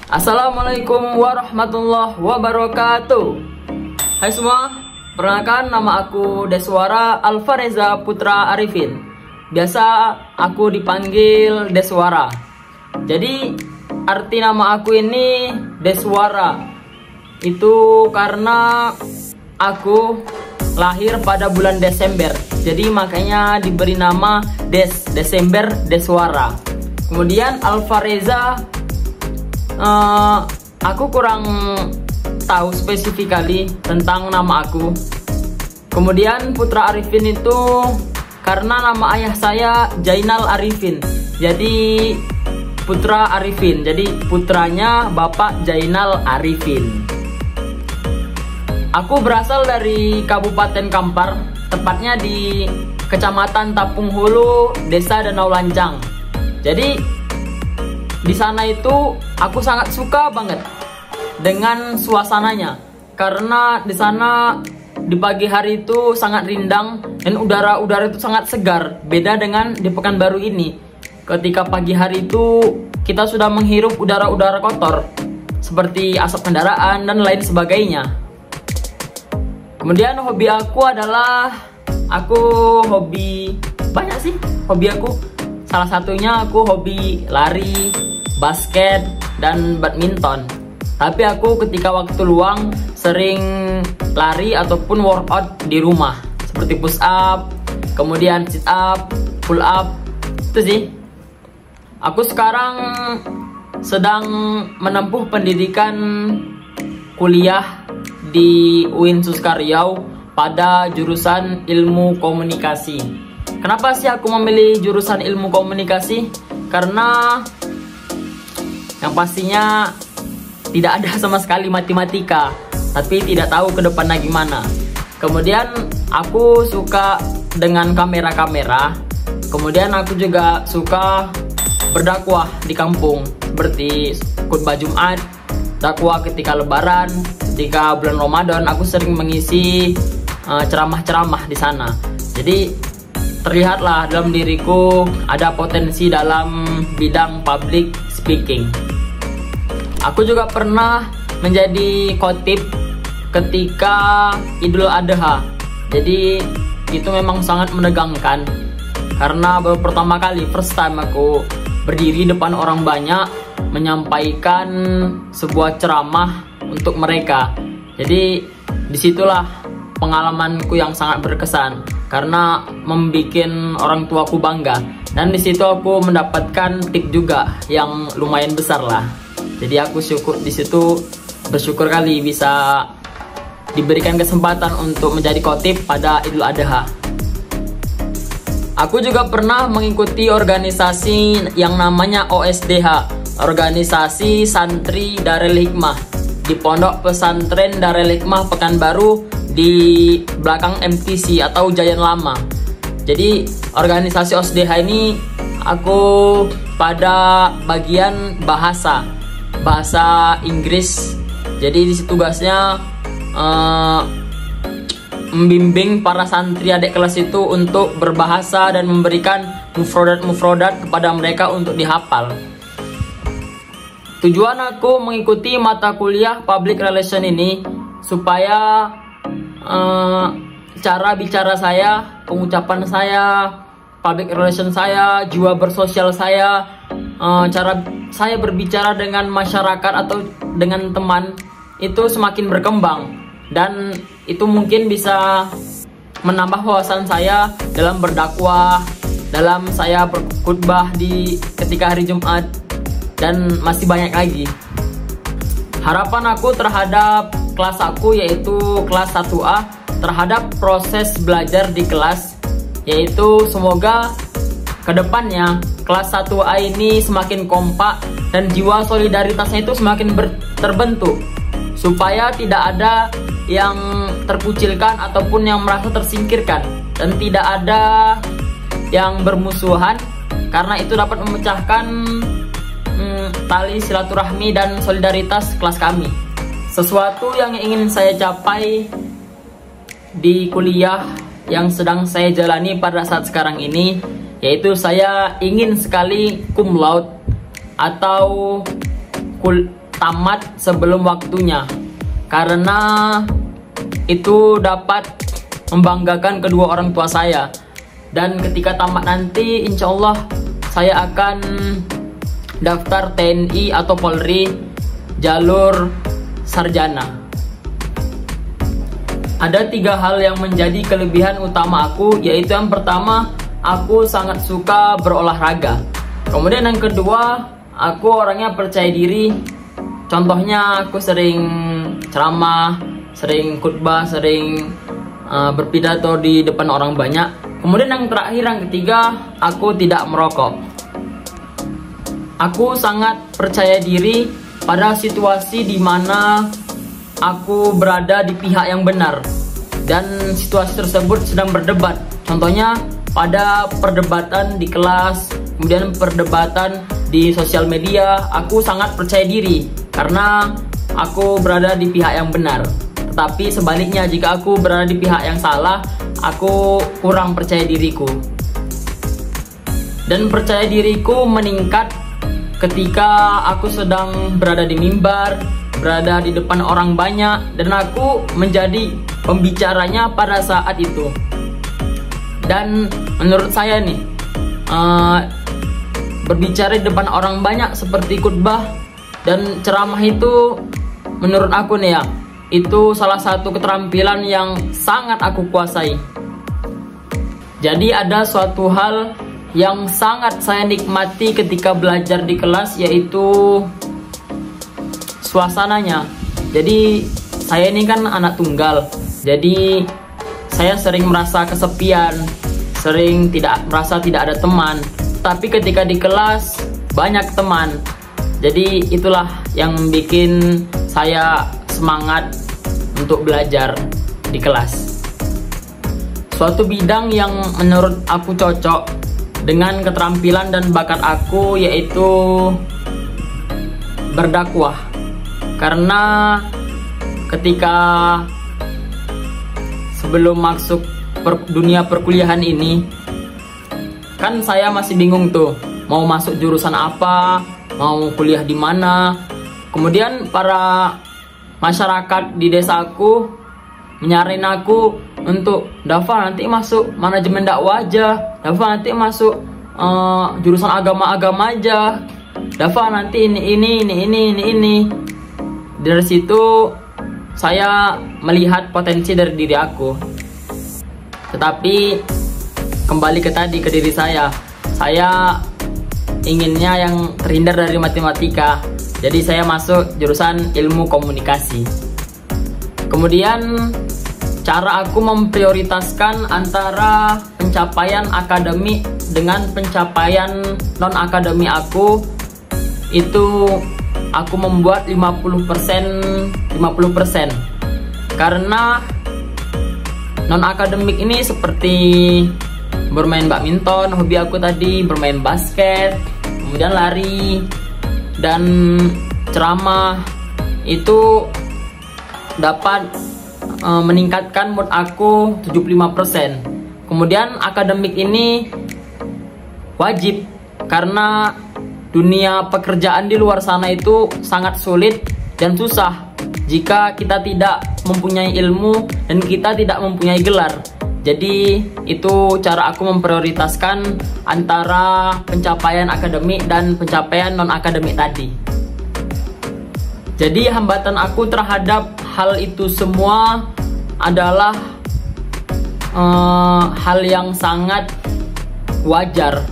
Assalamualaikum warahmatullahi wabarakatuh. Hai semua, perkenalkan nama aku Deswara Alfareza Putra Arifin. Biasa aku dipanggil Deswara. Jadi arti nama aku ini Deswara itu karena aku lahir pada bulan Desember. Jadi makanya diberi nama Desember Deswara. Kemudian Alfareza, aku kurang tahu spesifikali tentang nama aku. Kemudian Putra Arifin itu karena nama ayah saya Jainal Arifin, jadi Putra Arifin, jadi putranya Bapak Jainal Arifin. Aku berasal dari Kabupaten Kampar, tepatnya di Kecamatan Tapung Hulu, Desa Danau Lancang. Jadi di sana itu aku sangat suka banget dengan suasananya, karena di sana di pagi hari itu sangat rindang dan udara itu sangat segar. Beda dengan di Pekanbaru ini, ketika pagi hari itu kita sudah menghirup udara kotor seperti asap kendaraan dan lain sebagainya. Kemudian hobi aku adalah hobi banyak sih hobi aku. Salah satunya aku hobi lari, basket, dan badminton. Tapi aku ketika waktu luang sering lari ataupun workout di rumah, seperti push up, kemudian sit up, pull up. Itu sih. Aku sekarang sedang menempuh pendidikan kuliah di UIN Suskar Riau pada jurusan ilmu komunikasi. Kenapa sih aku memilih jurusan ilmu komunikasi? Karena yang pastinya tidak ada sama sekali matematika, tapi tidak tahu ke depannya gimana. Kemudian aku suka dengan kamera-kamera. Kemudian aku juga suka berdakwah di kampung, seperti khutbah Jumat, dakwah ketika lebaran, ketika bulan Ramadan aku sering mengisi ceramah-ceramah di sana. Jadi terlihatlah dalam diriku ada potensi dalam bidang public speaking. Aku juga pernah menjadi khotib ketika Idul Adha. Jadi itu memang sangat menegangkan, karena baru pertama kali, first time aku berdiri depan orang banyak menyampaikan sebuah ceramah untuk mereka. Jadi disitulah pengalamanku yang sangat berkesan, karena membuat orang tuaku bangga, dan di situ aku mendapatkan tip juga yang lumayan besar lah. Jadi aku di situ bersyukur kali bisa diberikan kesempatan untuk menjadi khotib pada Idul Adha. Aku juga pernah mengikuti organisasi yang namanya OSDH, Organisasi Santri Darul Hikmah, di Pondok Pesantren Darul Hikmah Pekanbaru, di belakang MTC atau Giant Lama. Jadi organisasi OSDH ini aku pada bagian bahasa Inggris. Jadi di situ tugasnya membimbing para santri adik kelas itu untuk berbahasa dan memberikan mufrodat kepada mereka untuk dihafal. Tujuan aku mengikuti mata kuliah Public Relation ini supaya cara bicara saya, pengucapan saya, public relation saya, jiwa bersosial saya, cara saya berbicara dengan masyarakat atau dengan teman itu semakin berkembang, dan itu mungkin bisa menambah wawasan saya dalam berdakwah, dalam saya berkhutbah di ketika hari Jumat, dan masih banyak lagi. Harapan aku terhadap kelas aku, yaitu kelas 1A, terhadap proses belajar di kelas, yaitu semoga kedepannya kelas 1A ini semakin kompak dan jiwa solidaritasnya itu semakin terbentuk, supaya tidak ada yang terkucilkan ataupun yang merasa tersingkirkan, dan tidak ada yang bermusuhan, karena itu dapat memecahkan tali silaturahmi dan solidaritas kelas kami. Sesuatu yang ingin saya capai di kuliah yang sedang saya jalani pada saat sekarang ini, yaitu saya ingin sekali cum laude atau tamat sebelum waktunya, karena itu dapat membanggakan kedua orang tua saya. Dan ketika tamat nanti, insya Allah saya akan daftar TNI atau Polri jalur sarjana. Ada 3 hal yang menjadi kelebihan utama aku, yaitu yang pertama, aku sangat suka berolahraga. Kemudian yang kedua, aku orangnya percaya diri. Contohnya aku sering ceramah, sering khutbah, sering berpidato di depan orang banyak. Kemudian yang terakhir, yang ketiga, aku tidak merokok. Aku sangat percaya diri pada situasi di mana aku berada di pihak yang benar, dan situasi tersebut sedang berdebat. Contohnya pada perdebatan di kelas, kemudian perdebatan di sosial media, aku sangat percaya diri karena aku berada di pihak yang benar. Tetapi sebaliknya, jika aku berada di pihak yang salah, aku kurang percaya diriku. Dan percaya diriku meningkat ketika aku sedang berada di mimbar, berada di depan orang banyak, dan aku menjadi pembicaranya pada saat itu. Dan menurut saya nih, berbicara di depan orang banyak seperti khutbah dan ceramah itu, menurut aku nih ya, itu salah satu keterampilan yang sangat aku kuasai. Jadi ada suatu hal yang sangat saya nikmati ketika belajar di kelas, yaitu suasananya. Jadi saya ini kan anak tunggal, jadi saya sering merasa kesepian, sering merasa tidak ada teman. Tapi ketika di kelas banyak teman. Jadi itulah yang bikin saya semangat untuk belajar di kelas. Suatu bidang yang menurut aku cocok dengan keterampilan dan bakat aku yaitu berdakwah. Karena ketika sebelum masuk dunia perkuliahan ini, kan saya masih bingung tuh mau masuk jurusan apa, mau kuliah di mana. Kemudian para masyarakat di desaku menyarankan aku untuk Dafa nanti masuk manajemen dakwah aja, Dafa nanti masuk jurusan agama-agama aja, Dafa nanti ini. Dari situ saya melihat potensi dari diri aku. Tetapi kembali ke diri saya inginnya yang terhindar dari matematika. Jadi saya masuk jurusan ilmu komunikasi. Kemudian cara aku memprioritaskan antara pencapaian akademik dengan pencapaian non-akademik aku, itu aku membuat 50%. Karena non-akademik ini seperti bermain badminton, hobi aku tadi bermain basket, kemudian lari, dan ceramah, itu dapat meningkatkan mood aku 75%. Kemudian akademik ini wajib, karena dunia pekerjaan di luar sana itu sangat sulit dan susah jika kita tidak mempunyai ilmu dan kita tidak mempunyai gelar. Jadi itu cara aku memprioritaskan antara pencapaian akademik dan pencapaian non-akademik tadi. Jadi hambatan aku terhadap hal itu semua adalah hal yang sangat wajar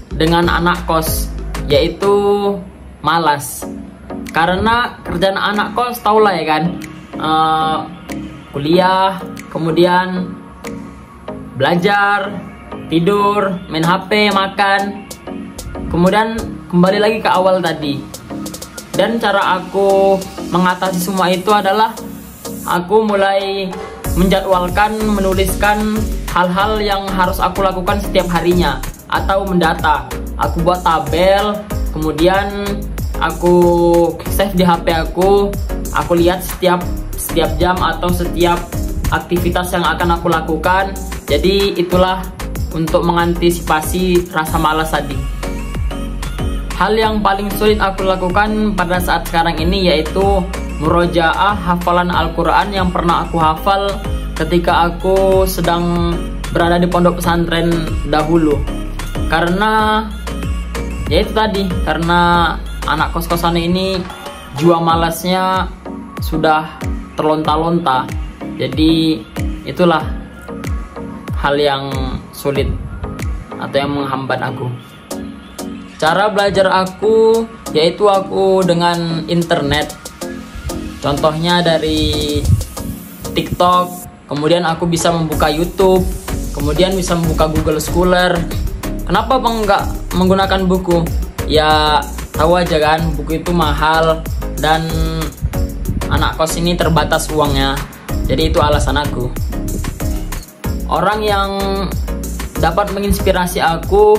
dengan anak kos, yaitu malas. Karena kerjaan anak kos tau lah ya kan, kuliah, kemudian belajar, tidur, main HP, makan, kemudian kembali lagi ke awal tadi. Dan cara aku mengatasi semua itu adalah aku mulai menjadwalkan, menuliskan hal-hal yang harus aku lakukan setiap harinya, atau mendata. Aku buat tabel, kemudian aku save di HP aku lihat setiap jam atau setiap aktivitas yang akan aku lakukan. Jadi itulah untuk mengantisipasi rasa malas tadi. Hal yang paling sulit aku lakukan pada saat sekarang ini yaitu murojaah hafalan Al-Quran yang pernah aku hafal ketika aku sedang berada di pondok pesantren dahulu. Karena ya itu tadi, karena anak kos-kosan ini jiwa malasnya sudah terlonta-lonta. Jadi itulah hal yang sulit atau yang menghambat aku. Cara belajar aku yaitu aku dengan internet. Contohnya dari TikTok, kemudian aku bisa membuka YouTube, kemudian bisa membuka Google Scholar. Kenapa bang nggak menggunakan buku? Ya tahu aja kan, buku itu mahal dan anak kos ini terbatas uangnya. Jadi itu alasan aku. Orang yang dapat menginspirasi aku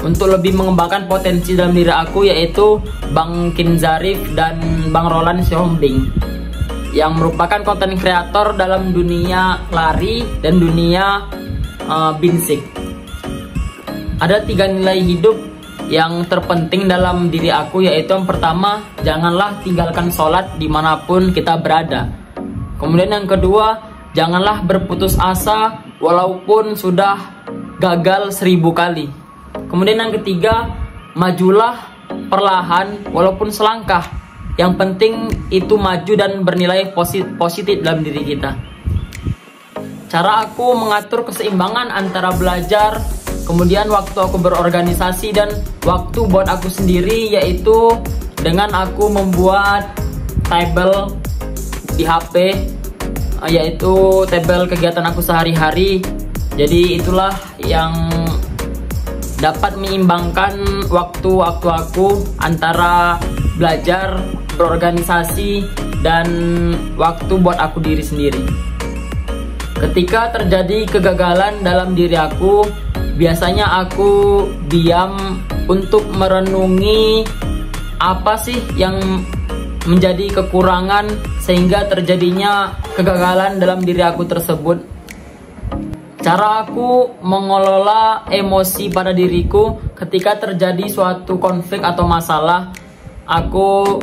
untuk lebih mengembangkan potensi dalam diri aku yaitu Bang Kin Zarif dan Bang Roland Siombing, yang merupakan konten kreator dalam dunia lari dan dunia binsik. Ada 3 nilai hidup yang terpenting dalam diri aku, yaitu yang pertama, janganlah tinggalkan sholat dimanapun kita berada. Kemudian yang kedua, janganlah berputus asa walaupun sudah gagal 1000 kali. Kemudian yang ketiga, majulah perlahan walaupun selangkah. Yang penting itu maju dan bernilai positif dalam diri kita. Cara aku mengatur keseimbangan antara belajar, kemudian waktu aku berorganisasi dan waktu buat aku sendiri, yaitu dengan aku membuat table di HP, yaitu table kegiatan aku sehari-hari. Jadi itulah yang dapat menyeimbangkan waktu aku antara belajar, berorganisasi, dan waktu buat aku diri sendiri. Ketika terjadi kegagalan dalam diri aku, biasanya aku diam untuk merenungi apa sih yang menjadi kekurangan sehingga terjadinya kegagalan dalam diri aku tersebut. Cara aku mengelola emosi pada diriku ketika terjadi suatu konflik atau masalah, aku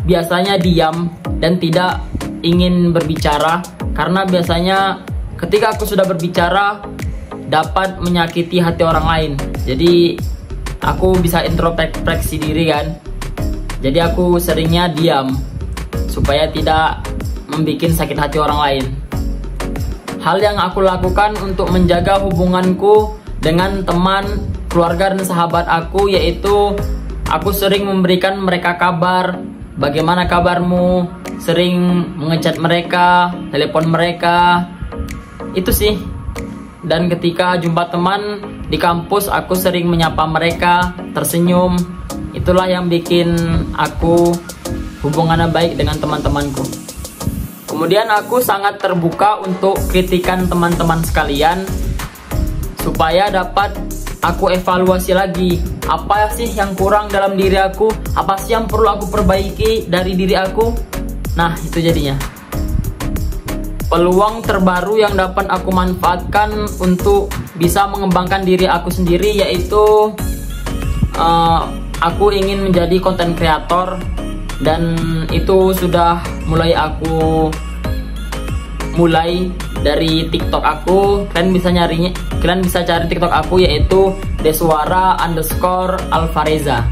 biasanya diam dan tidak ingin berbicara, karena biasanya ketika aku sudah berbicara dapat menyakiti hati orang lain. Jadi aku bisa introspeksi diri kan. Jadi aku seringnya diam supaya tidak membuat sakit hati orang lain. Hal yang aku lakukan untuk menjaga hubunganku dengan teman, keluarga, dan sahabat aku yaitu aku sering memberikan mereka kabar, bagaimana kabarmu, sering mengechat mereka, telepon mereka, itu sih. Dan ketika jumpa teman di kampus, aku sering menyapa mereka, tersenyum. Itulah yang bikin aku hubungannya baik dengan teman-temanku. Kemudian aku sangat terbuka untuk kritikan teman-teman sekalian, supaya dapat aku evaluasi lagi apa sih yang kurang dalam diri aku, apa sih yang perlu aku perbaiki dari diri aku. Nah itu jadinya peluang terbaru yang dapat aku manfaatkan untuk bisa mengembangkan diri aku sendiri, yaitu aku ingin menjadi konten kreator. Dan itu sudah mulai aku dari TikTok aku. Kalian bisa cari TikTok aku yaitu Deswara_Alvareza.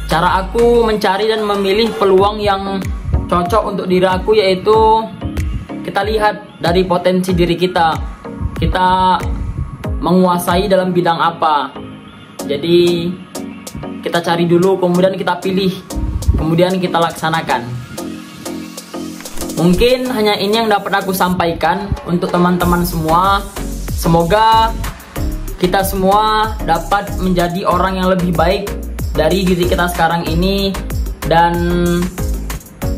Cara aku mencari dan memilih peluang yang cocok untuk diri aku yaitu kita lihat dari potensi diri kita. Kita menguasai dalam bidang apa. Jadi kita cari dulu, kemudian kita pilih, kemudian kita laksanakan. Mungkin hanya ini yang dapat aku sampaikan untuk teman-teman semua. Semoga kita semua dapat menjadi orang yang lebih baik dari diri kita sekarang ini. Dan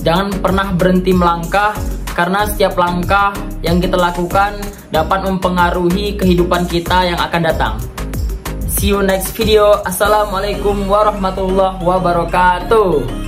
jangan pernah berhenti melangkah, karena setiap langkah yang kita lakukan dapat mempengaruhi kehidupan kita yang akan datang. See you next video. Assalamualaikum warahmatullahi wabarakatuh.